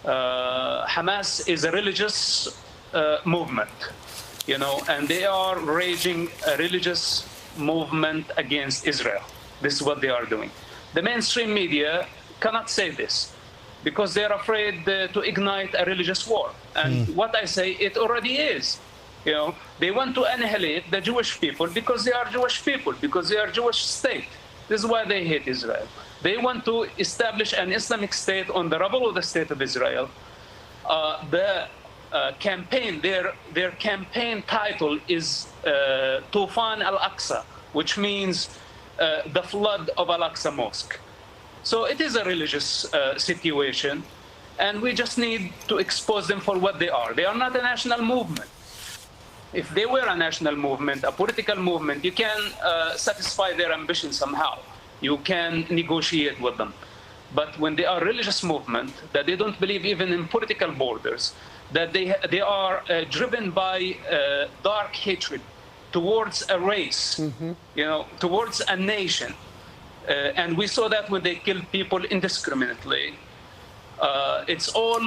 Hamas is a religious movement, and they are raging a religious movement against Israel. This is what they are doing. The mainstream media cannot say this because they're afraid to ignite a religious war. And what I say, it already is. They want to annihilate the Jewish people because they are Jewish people, because they are Jewish state. This is why they hate Israel. They want to establish an Islamic state on the rubble of the state of Israel. Campaign, their campaign title is Tufan al-Aqsa, which means the flood of Al-Aqsa Mosque. So it is a religious situation, and we just need to expose them for what they are. They are not a national movement. If they were a national movement, a political movement, you can satisfy their ambition somehow. You can negotiate with them. But when they are a religious movement, that they don't believe even in political borders, that they are driven by dark hatred towards a race, towards a nation. And we saw that when they killed people indiscriminately. It's all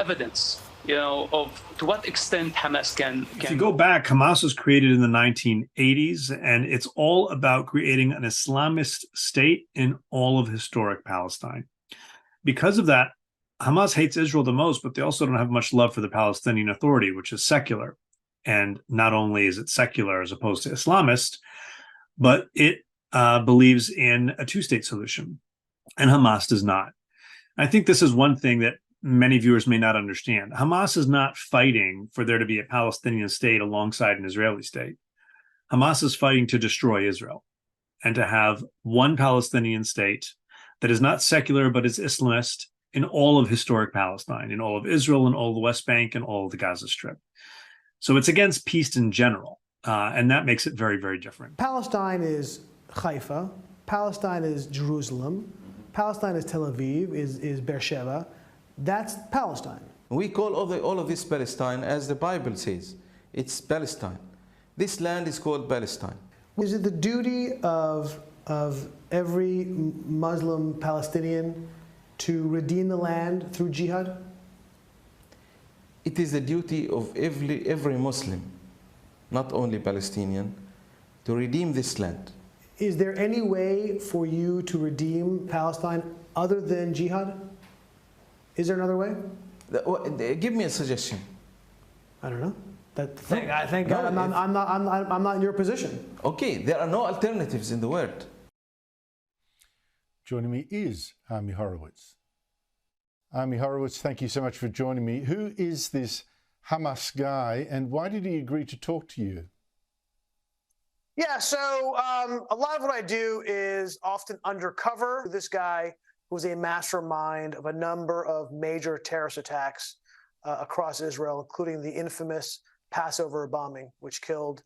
evidence, of to what extent Hamas can. If you go back, Hamas was created in the 1980s, and it's all about creating an Islamist state in all of historic Palestine. Because of that, Hamas hates Israel the most, but they also don't have much love for the Palestinian Authority, which is secular. And not only is it secular as opposed to Islamist, but it believes in a two-state solution, and Hamas does not. I think this is one thing that many viewers may not understand. Hamas is not fighting for there to be a Palestinian state alongside an Israeli state. Hamas is fighting to destroy Israel and to have one Palestinian state that is not secular but is Islamist in all of historic Palestine, in all of Israel, in all of the West Bank, and all of the Gaza Strip. So it's against peace in general, and that makes it very, very different. Palestine is Haifa. Palestine is Jerusalem. Palestine is Tel Aviv, is Beersheba. That's Palestine. We call all of this Palestine, as the Bible says. It's Palestine. This land is called Palestine. Is it the duty of every Muslim Palestinian to redeem the land through jihad? It is the duty of every Muslim, not only Palestinian, to redeem this land. Is there any way for you to redeem Palestine other than jihad? Is there another way? Give me a suggestion. I don't know. I think I'm not in your position. Okay, there are no alternatives in the world. Joining me is Ami Horowitz. Ami Horowitz, thank you so much for joining me. Who is this Hamas guy, and why did he agree to talk to you? Yeah, so a lot of what I do is often undercover. This guy was a mastermind of a number of major terrorist attacks across Israel, including the infamous Passover bombing, which killed,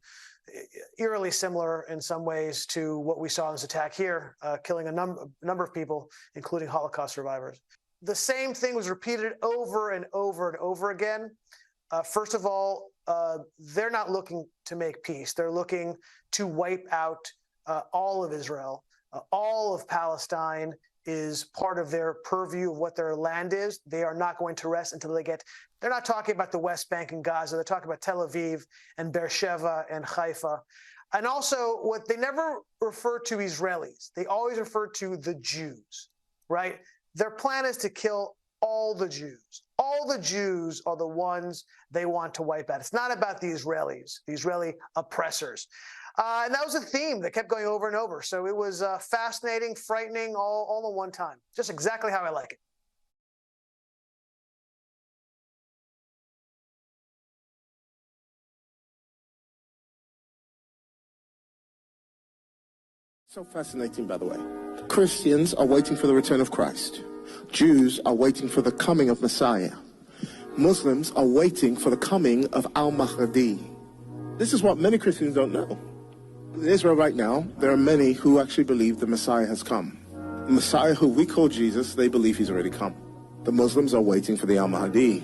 eerily similar in some ways to what we saw in this attack here, killing a number of people, including Holocaust survivors. The same thing was repeated over and over and over again. First of all, they're not looking to make peace. They're looking to wipe out all of Israel. All of Palestine is part of their purview of what their land is. They are not going to rest until they're not talking about the West Bank and Gaza. They're talking about Tel Aviv and Beersheba and Haifa. And also, what they never refer to Israelis. They always refer to the Jews, right? Their plan is to kill all the Jews. All the Jews are the ones they want to wipe out. It's not about the Israelis, the Israeli oppressors. And that was a theme that kept going over and over. So it was fascinating, frightening, all in one time. Just exactly how I like it. So fascinating, by the way. Christians are waiting for the return of Christ. Jews are waiting for the coming of Messiah. Muslims are waiting for the coming of Al-Mahdi. This is what many Christians don't know. In Israel right now, there are many who actually believe the Messiah has come. The Messiah, who we call Jesus, they believe he's already come. The Muslims are waiting for the Al-Mahdi.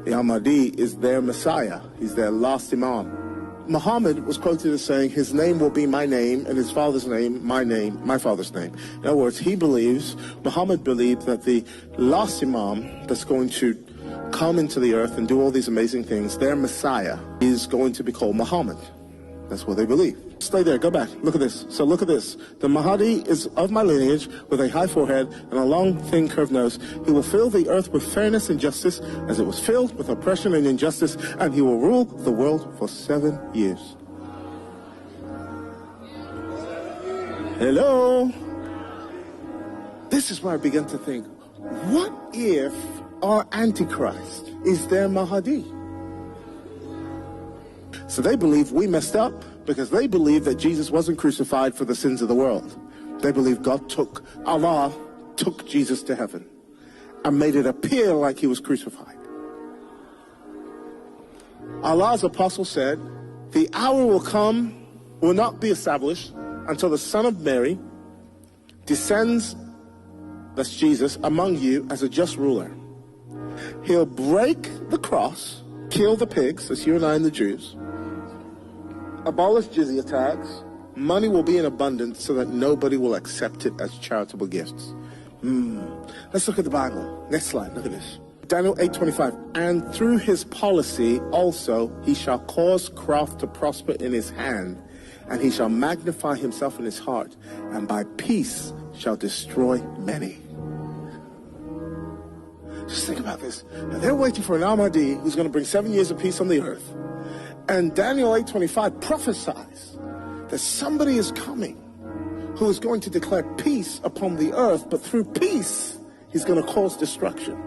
The Al-Mahdi is their Messiah. He's their last Imam. Muhammad was quoted as saying, his name will be my name, and his father's name, my father's name. In other words, Muhammad believed that the last Imam that's going to come into the earth and do all these amazing things, their Messiah, is going to be called Muhammad. That's what they believe. Stay there, go back, look at this. So look at this. The Mahdi is of my lineage, with a high forehead and a long, thin, curved nose. He will fill the earth with fairness and justice, as it was filled with oppression and injustice, and he will rule the world for 7 years. Hello? This is where I began to think, what if our Antichrist is their Mahdi? So they believe we messed up because they believe that Jesus wasn't crucified for the sins of the world. They believe Allah took Jesus to heaven and made it appear like he was crucified. Allah's apostle said, the hour will not be established until the Son of Mary descends, that's Jesus, among you as a just ruler. He'll break the cross, kill the pigs, that's you and I and the Jews, abolish jizya tax, money will be in abundance so that nobody will accept it as charitable gifts. Let's look at the Bible. Next slide, look at this. Daniel 8:25, and through his policy also he shall cause craft to prosper in his hand, and he shall magnify himself in his heart, and by peace shall destroy many. Just think about this. Now they're waiting for an Al-Mahdi who's going to bring 7 years of peace on the earth. And Daniel 8:25 prophesies that somebody is coming who is going to declare peace upon the earth, but through peace, he's going to cause destruction.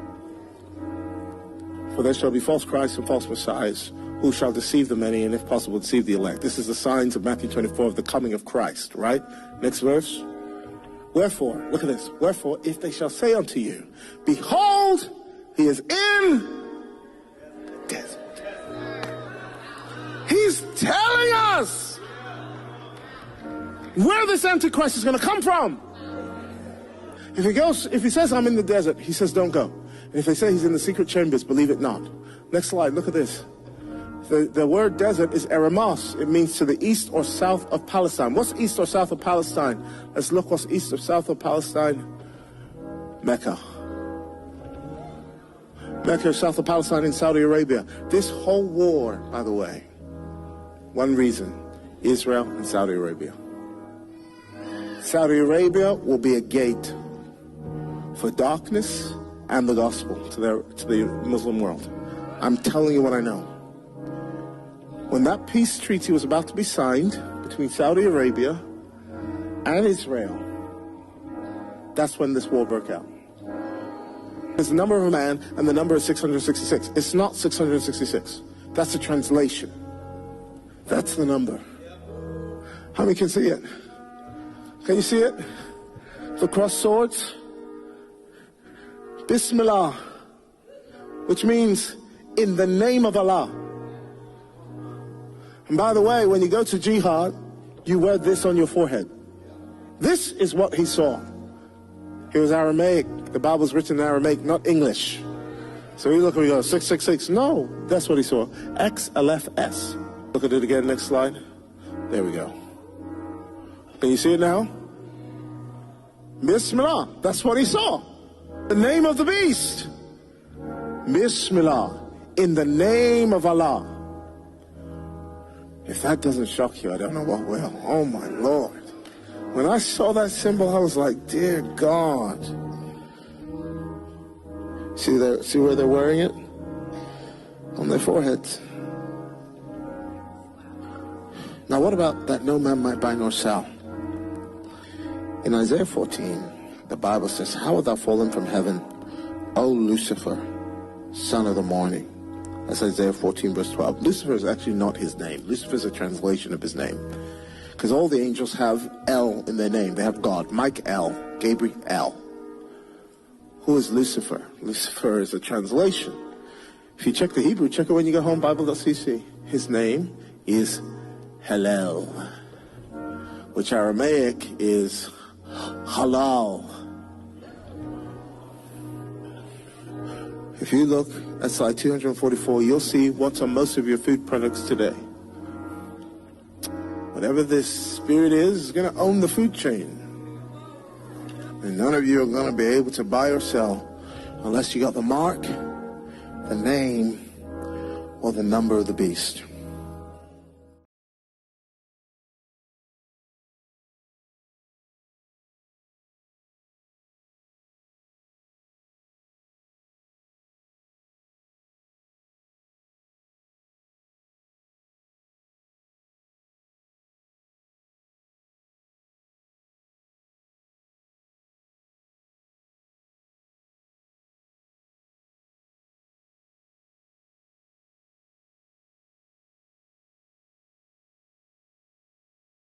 For there shall be false Christs and false messiahs who shall deceive the many and, if possible, deceive the elect. This is the signs of Matthew 24 of the coming of Christ, right? Next verse. Wherefore, look at this. Wherefore, if they shall say unto you, behold, he is in the desert. He's telling us where this Antichrist is going to come from. If he says, I'm in the desert, he says, don't go. And if they say he's in the secret chambers, believe it not. Next slide, look at this. The word desert is eremos. It means to the east or south of Palestine. What's east or south of Palestine? Let's look what's east or south of Palestine. Mecca. Mecca, south of Palestine in Saudi Arabia. This whole war, by the way, one reason, Israel and Saudi Arabia. Saudi Arabia will be a gate for darkness and the gospel to the Muslim world. I'm telling you what I know. When that peace treaty was about to be signed between Saudi Arabia and Israel, that's when this war broke out. There's the number of a man and the number is 666. It's not 666. That's a translation. That's the number. How many can see it? Can you see it? The crossed swords. Bismillah, which means in the name of Allah. And by the way, when you go to jihad, you wear this on your forehead. This is what he saw. He was Aramaic. The Bible's written in Aramaic, not English. So you look and you go, 666. No, that's what he saw. X, Aleph, S. Look at it again, next slide. There we go. Can you see it now? Bismillah, that's what he saw. The name of the beast. Bismillah, in the name of Allah. If that doesn't shock you, I don't know what will. Oh my Lord. When I saw that symbol, I was like, dear God. See where they're wearing it? On their foreheads. Now what about that no man might buy nor sell? In Isaiah 14, the Bible says, how art thou fallen from heaven, O Lucifer, son of the morning? That's Isaiah 14, verse 12. Lucifer is actually not his name. Lucifer is a translation of his name. Because all the angels have El in their name. They have God. Michael, Gabriel. Who is Lucifer? Lucifer is a translation. If you check the Hebrew, check it when you go home, Bible.cc. His name is Hallel, which Aramaic is halal. If you look at slide 244, you'll see what's on most of your food products today. Whatever this spirit is going to own the food chain. And none of you are going to be able to buy or sell unless you got the mark, the name, or the number of the beast.